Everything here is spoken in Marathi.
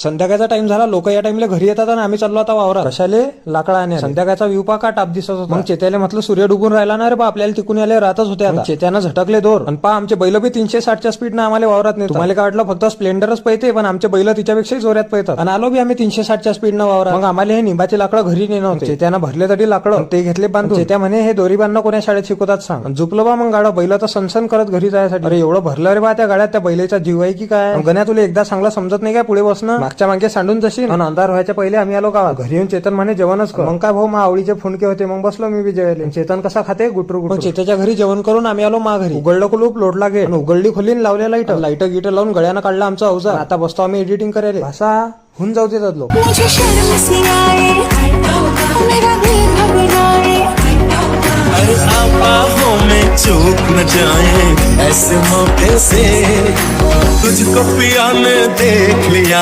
संध्याकाळचा टाइम झाला, लोक या टाइमला घरी येतात आणि आम्ही चाललो आता वावरात कशाले लाकडा आणि संध्याकाळचा व्ह्यू पा का टाप दिसत होता. मग चेत्याला म्हटलं सूर्य डुबून राहिला ना रे बा, आपल्याला तिकून यायला राहतच होते. आता चेत्यानं झटकले दोर आणि पा आमचे बैल बी 360च्या स्पीडनं आम्हाला वावरात नाही. तुम्हाला काय वाटलं फक्त स्प्लेंडरच पळते, पण आमचे बैल तिच्यापेक्षाही जोरात पळतात आणि आलो बी आम्ही 360च्या स्पीडनं वावरात. मग आम्हाला हे निंबाचे लाकडं घरी नेणं होते. चेत्यानं भरले तरी लाकडं ते घेतले बांधून. चेत्या म्हणे हे दोरी बांधणं कोण्या शाळेत शिकवतात सांग. झुपलो बा मग गाडा बैल तर सनसन करत घरी जायसाठी. अरे एवढं भरलं रे बा त्या गाड्यात, त्या बैलाचा जीव आहे की काय. गण्या तुला एकदा चांगला समजत नाही काय पुढे बसणं, मागच्या मागे सांडून जशी. अंधार व्हायच्या पहिले आम्ही आलो गावात. घरी येऊन चेतन म्हणे जेवणच कर. मग काय भाऊ मा आवडीचे फुंडके होते, मग बसलो मी बी जेवायला. चेतन कसा खाते गुटरू गुटरू. चेत्याच्या घरी जेवण करून आम्ही आलो मा घरी. उघडलं कुलूप, लोटला गेट, उघडली खोलीन लावले लाईट गिट लावून गळ्यानं काढला आमचा अवजार. आता बसतो आम्ही एडिटिंग करायला. भाषा होऊन जाऊ देतात लोक. चूक न जाए ऐसे मौके से, तुझको पिया ने देख लिया।